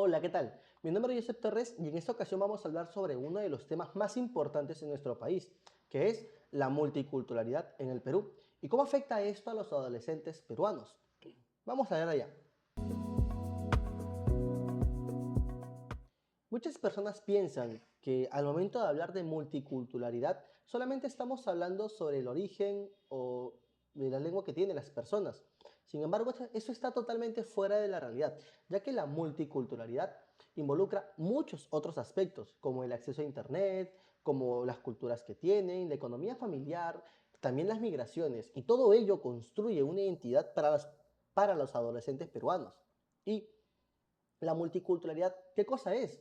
Hola, ¿qué tal? Mi nombre es Josep Torres y en esta ocasión vamos a hablar sobre uno de los temas más importantes en nuestro país, que es la multiculturalidad en el Perú y cómo afecta esto a los adolescentes peruanos. Vamos a ver allá. Muchas personas piensan que al momento de hablar de multiculturalidad solamente estamos hablando sobre el origen o de la lengua que tienen las personas. Sin embargo, eso está totalmente fuera de la realidad, ya que la multiculturalidad involucra muchos otros aspectos, como el acceso a Internet, como las culturas que tienen, la economía familiar, también las migraciones, y todo ello construye una identidad para los adolescentes peruanos. Y la multiculturalidad, ¿qué cosa es?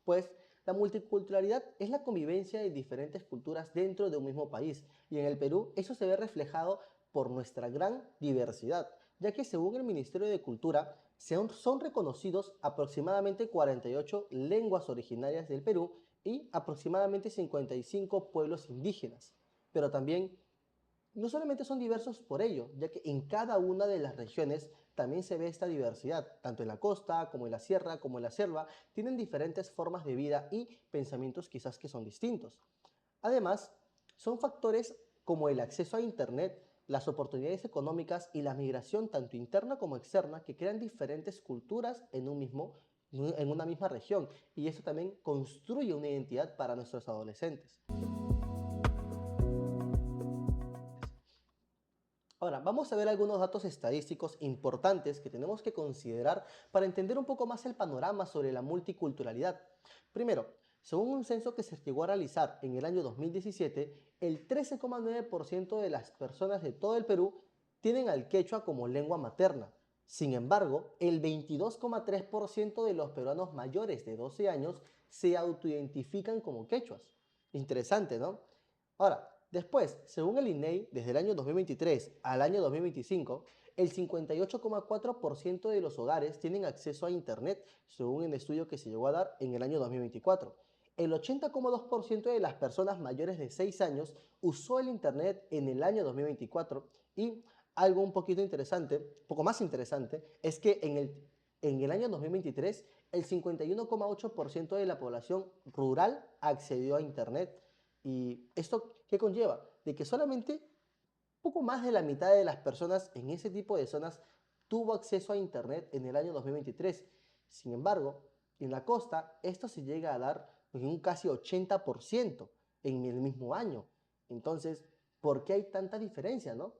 Pues la multiculturalidad es la convivencia de diferentes culturas dentro de un mismo país y en el Perú eso se ve reflejado por nuestra gran diversidad, ya que según el Ministerio de Cultura son reconocidos aproximadamente 48 lenguas originarias del Perú y aproximadamente 55 pueblos indígenas, pero también no solamente son diversos por ello, ya que en cada una de las regiones también se ve esta diversidad, tanto en la costa como en la sierra, como en la selva, tienen diferentes formas de vida y pensamientos quizás que son distintos. Además, son factores como el acceso a Internet, las oportunidades económicas y la migración tanto interna como externa que crean diferentes culturas en una misma región y eso también construye una identidad para nuestros adolescentes. Ahora, vamos a ver algunos datos estadísticos importantes que tenemos que considerar para entender un poco más el panorama sobre la multiculturalidad. Primero, según un censo que se llegó a realizar en el año 2017, el 13,9% de las personas de todo el Perú tienen al quechua como lengua materna. Sin embargo, el 22,3% de los peruanos mayores de 12 años se autoidentifican como quechuas. Interesante, ¿no? Ahora, después, según el INEI, desde el año 2023 al año 2025, el 58,4% de los hogares tienen acceso a Internet, según el estudio que se llegó a dar en el año 2024. El 80,2% de las personas mayores de 6 años usó el Internet en el año 2024 y algo un poquito interesante, poco más interesante, es que en el año 2023 el 51,8% de la población rural accedió a Internet. ¿Y esto qué conlleva? De que solamente poco más de la mitad de las personas en ese tipo de zonas tuvo acceso a Internet en el año 2023. Sin embargo, en la costa esto se llega a dar en un casi 80% en el mismo año. Entonces, ¿por qué hay tanta diferencia, no?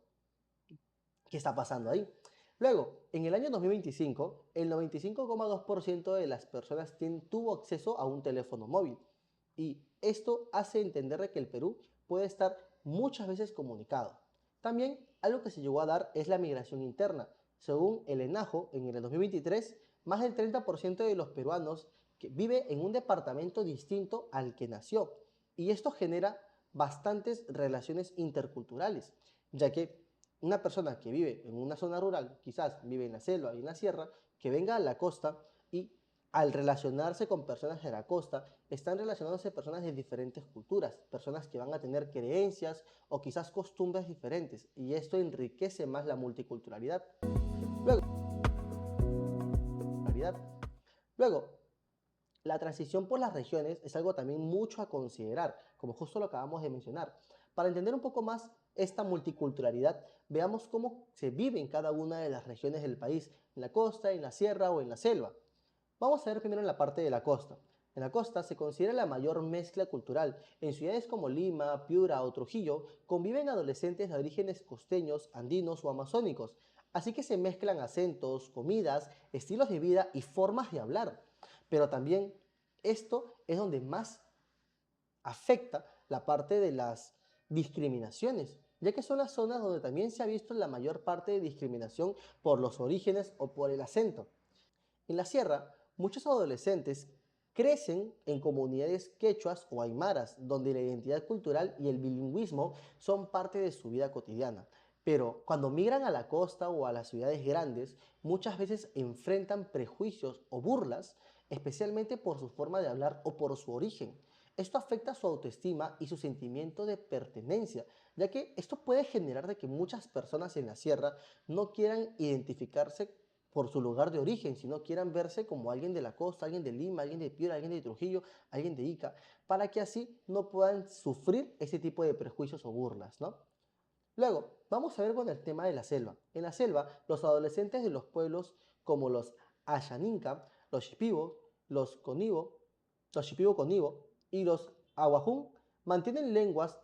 ¿Qué está pasando ahí? Luego, en el año 2025, el 95,2% de las personas tuvo acceso a un teléfono móvil. Y esto hace entender que el Perú puede estar muchas veces comunicado. También algo que se llegó a dar es la migración interna. Según el ENAJO, en el 2023, más del 30% de los peruanos que vive en un departamento distinto al que nació. Y esto genera bastantes relaciones interculturales, ya que una persona que vive en una zona rural, quizás vive en la selva y en la sierra, que venga a la costa y al relacionarse con personas de la costa, están relacionándose personas de diferentes culturas, personas que van a tener creencias o quizás costumbres diferentes, y esto enriquece más la multiculturalidad. Luego, la transición por las regiones es algo también mucho a considerar, como justo lo acabamos de mencionar. Para entender un poco más esta multiculturalidad, veamos cómo se vive en cada una de las regiones del país, en la costa, en la sierra o en la selva. Vamos a ver primero en la parte de la costa. En la costa se considera la mayor mezcla cultural. En ciudades como Lima, Piura o Trujillo conviven adolescentes de orígenes costeños, andinos o amazónicos. Así que se mezclan acentos, comidas, estilos de vida y formas de hablar. Pero también esto es donde más afecta la parte de las discriminaciones, ya que son las zonas donde también se ha visto la mayor parte de discriminación por los orígenes o por el acento. En la sierra, muchos adolescentes crecen en comunidades quechuas o aymaras, donde la identidad cultural y el bilingüismo son parte de su vida cotidiana. Pero cuando migran a la costa o a las ciudades grandes, muchas veces enfrentan prejuicios o burlas, especialmente por su forma de hablar o por su origen. Esto afecta su autoestima y su sentimiento de pertenencia, ya que esto puede generar de que muchas personas en la sierra no quieran identificarse por su lugar de origen, sino quieran verse como alguien de la costa, alguien de Lima, alguien de Piura, alguien de Trujillo, alguien de Ica, para que así no puedan sufrir ese tipo de prejuicios o burlas, ¿no? Luego, vamos a ver con el tema de la selva. En la selva, los adolescentes de los pueblos como los Ashaninka, los Shipibo, los Conibo, los Shipibo Conibo y los Aguajún mantienen lenguas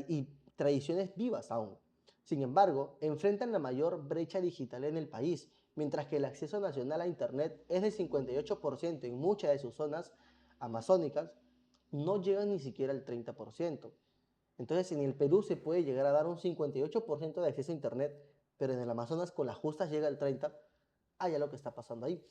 y tradiciones vivas aún. Sin embargo, enfrentan la mayor brecha digital en el país, mientras que el acceso nacional a Internet es del 58% en muchas de sus zonas amazónicas, no llegan ni siquiera al 30%. Entonces, en el Perú se puede llegar a dar un 58% de acceso a Internet, pero en el Amazonas con las justas llega al 30%. Ya lo que está pasando ahí.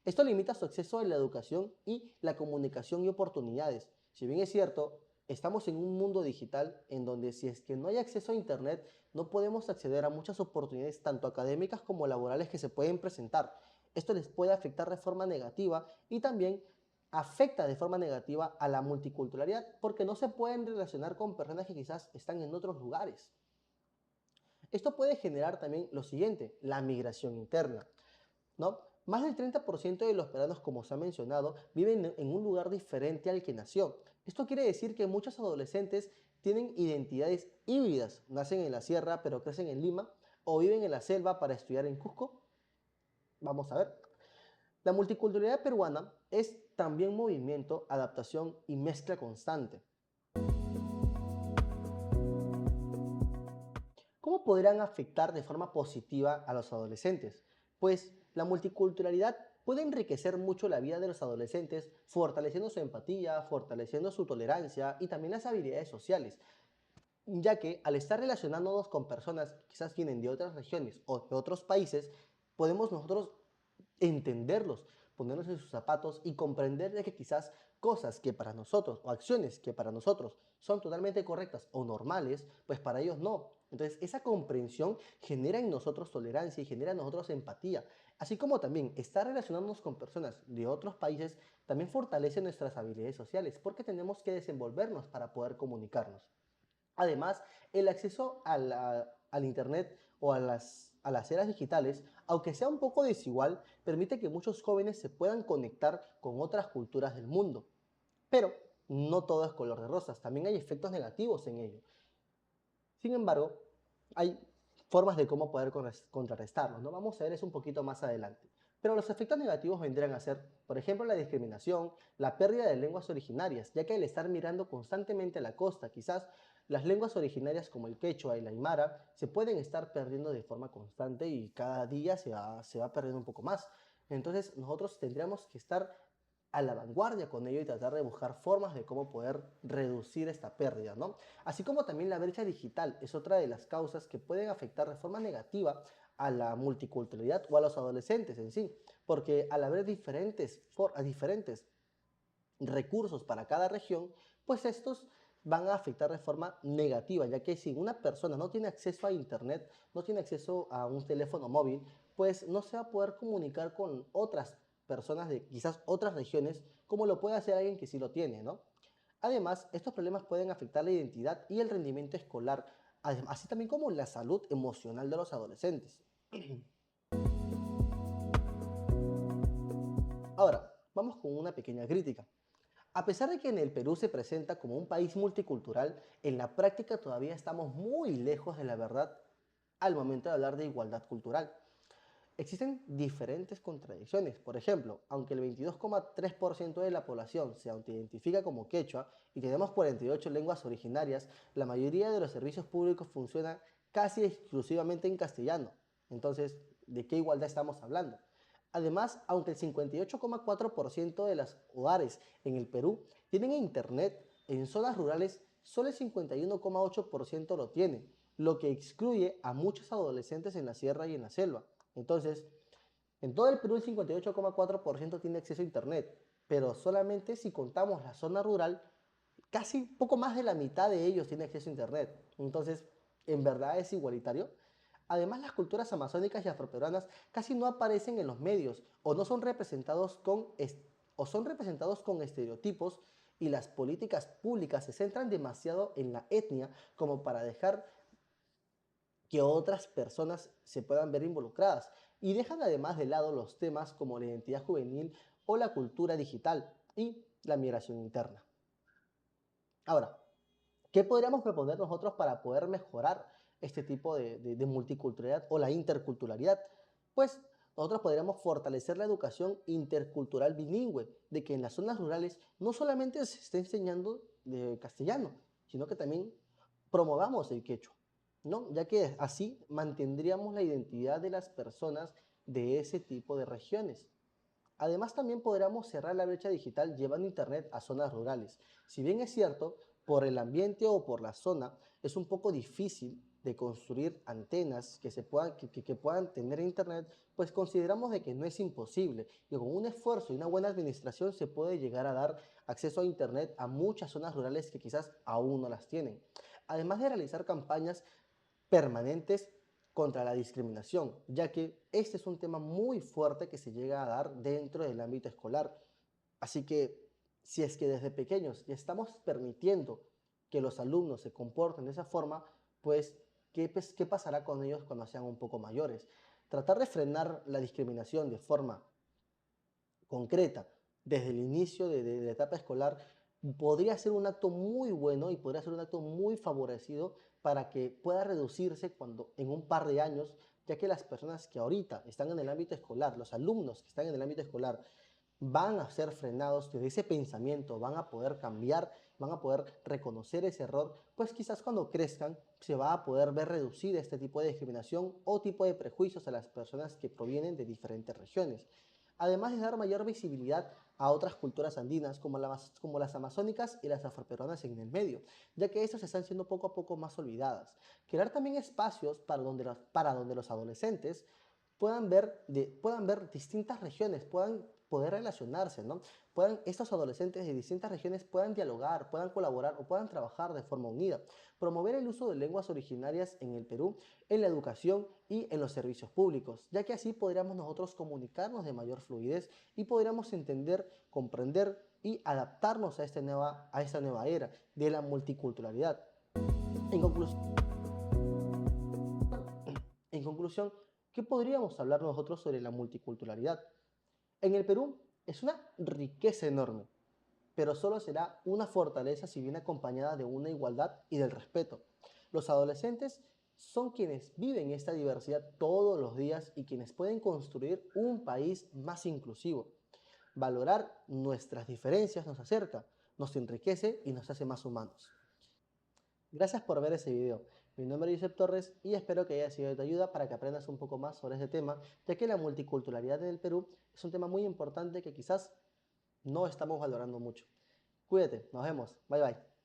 Esto limita su acceso a la educación y la comunicación y oportunidades. Si bien es cierto, estamos en un mundo digital en donde si es que no hay acceso a Internet, no podemos acceder a muchas oportunidades tanto académicas como laborales que se pueden presentar. Esto les puede afectar de forma negativa y también afecta de forma negativa a la multiculturalidad porque no se pueden relacionar con personas que quizás están en otros lugares. Esto puede generar también lo siguiente, la migración interna, ¿no? Más del 30% de los peruanos, como se ha mencionado, viven en un lugar diferente al que nació. Esto quiere decir que muchos adolescentes tienen identidades híbridas, nacen en la sierra pero crecen en Lima, o viven en la selva para estudiar en Cusco. Vamos a ver. La multiculturalidad peruana es también movimiento, adaptación y mezcla constante. ¿Cómo podrán afectar de forma positiva a los adolescentes? Pues la multiculturalidad puede enriquecer mucho la vida de los adolescentes, fortaleciendo su empatía, fortaleciendo su tolerancia y también las habilidades sociales, ya que al estar relacionándonos con personas que quizás vienen de otras regiones o de otros países, podemos nosotros entenderlos, ponernos en sus zapatos y comprender de que quizás cosas que para nosotros o acciones que para nosotros son totalmente correctas o normales, pues para ellos no. Entonces esa comprensión genera en nosotros tolerancia y genera en nosotros empatía, así como también estar relacionándonos con personas de otros países también fortalece nuestras habilidades sociales porque tenemos que desenvolvernos para poder comunicarnos. Además, el acceso al Internet o a las eras digitales, aunque sea un poco desigual, permite que muchos jóvenes se puedan conectar con otras culturas del mundo. Pero no todo es color de rosas, también hay efectos negativos en ello. Sin embargo, hay formas de cómo poder contrarrestarlos, ¿no? Vamos a ver eso un poquito más adelante. Pero los efectos negativos vendrían a ser, por ejemplo, la discriminación, la pérdida de lenguas originarias, ya que al estar mirando constantemente a la costa, quizás las lenguas originarias como el quechua y la aymara se pueden estar perdiendo de forma constante y cada día se va perdiendo un poco más. Entonces nosotros tendríamos que estar a la vanguardia con ello y tratar de buscar formas de cómo poder reducir esta pérdida, ¿no? Así como también la brecha digital es otra de las causas que pueden afectar de forma negativa a la multiculturalidad o a los adolescentes en sí, porque al haber diferentes recursos para cada región, pues estos van a afectar de forma negativa, ya que si una persona no tiene acceso a internet, no tiene acceso a un teléfono móvil, pues no se va a poder comunicar con otras personas de quizás otras regiones, como lo puede hacer alguien que sí lo tiene, ¿no? Además, estos problemas pueden afectar la identidad y el rendimiento escolar, así también como la salud emocional de los adolescentes. Ahora, vamos con una pequeña crítica. A pesar de que en el Perú se presenta como un país multicultural, en la práctica todavía estamos muy lejos de la verdad al momento de hablar de igualdad cultural. Existen diferentes contradicciones. Por ejemplo, aunque el 22,3% de la población se autoidentifica como quechua y tenemos 48 lenguas originarias, la mayoría de los servicios públicos funcionan casi exclusivamente en castellano. Entonces, ¿de qué igualdad estamos hablando? Además, aunque el 58,4% de los hogares en el Perú tienen internet, en zonas rurales solo el 51,8% lo tienen, lo que excluye a muchos adolescentes en la sierra y en la selva. Entonces, en todo el Perú el 58,4% tiene acceso a Internet, pero solamente si contamos la zona rural, casi poco más de la mitad de ellos tiene acceso a Internet. Entonces, ¿en verdad es igualitario? Además, las culturas amazónicas y afroperuanas casi no aparecen en los medios o no son representados o son representados con estereotipos y las políticas públicas se centran demasiado en la etnia como para dejar que otras personas se puedan ver involucradas. y dejan además de lado los temas como la identidad juvenil o la cultura digital y la migración interna. Ahora, ¿qué podríamos proponer nosotros para poder mejorar este tipo de multiculturalidad o la interculturalidad? Pues nosotros podríamos fortalecer la educación intercultural bilingüe, de que en las zonas rurales no solamente se esté enseñando de castellano, sino que también promovamos el quechua, ¿no? Ya que así mantendríamos la identidad de las personas de ese tipo de regiones. Además, también podríamos cerrar la brecha digital llevando Internet a zonas rurales. Si bien es cierto, por el ambiente o por la zona, es un poco difícil de construir antenas que puedan tener Internet, pues consideramos de que no es imposible y con un esfuerzo y una buena administración se puede llegar a dar acceso a Internet a muchas zonas rurales que quizás aún no las tienen. Además de realizar campañas permanentes contra la discriminación, ya que este es un tema muy fuerte que se llega a dar dentro del ámbito escolar. Así que si es que desde pequeños ya estamos permitiendo que los alumnos se comporten de esa forma, pues ¿qué pasará con ellos cuando sean un poco mayores? Tratar de frenar la discriminación de forma concreta desde el inicio de la etapa escolar podría ser un acto muy bueno y podría ser un acto muy favorecido para que pueda reducirse cuando en un par de años, ya que las personas que ahorita están en el ámbito escolar, los alumnos que están en el ámbito escolar, van a ser frenados de ese pensamiento, van a poder cambiar, van a poder reconocer ese error, pues quizás cuando crezcan se va a poder ver reducida este tipo de discriminación o tipo de prejuicios a las personas que provienen de diferentes regiones. Además de dar mayor visibilidad a otras culturas andinas como las amazónicas y las afroperuanas en el medio, ya que estas están siendo poco a poco más olvidadas. Crear también espacios para donde los adolescentes puedan ver distintas regiones, puedan poder relacionarse, ¿no? Estos adolescentes de distintas regiones puedan dialogar, puedan colaborar o puedan trabajar de forma unida. Promover el uso de lenguas originarias en el Perú, en la educación y en los servicios públicos, ya que así podríamos nosotros comunicarnos de mayor fluidez y podríamos entender, comprender y adaptarnos a esta nueva era de la multiculturalidad. En conclusión, en conclusión, ¿qué podríamos hablar nosotros sobre la multiculturalidad? En el Perú es una riqueza enorme, pero solo será una fortaleza si viene acompañada de una igualdad y del respeto. Los adolescentes son quienes viven esta diversidad todos los días y quienes pueden construir un país más inclusivo. Valorar nuestras diferencias nos acerca, nos enriquece y nos hace más humanos. Gracias por ver ese video. Mi nombre es Josep Torres y espero que haya sido de tu ayuda para que aprendas un poco más sobre este tema, ya que la multiculturalidad en el Perú es un tema muy importante que quizás no estamos valorando mucho. Cuídate, nos vemos. Bye bye.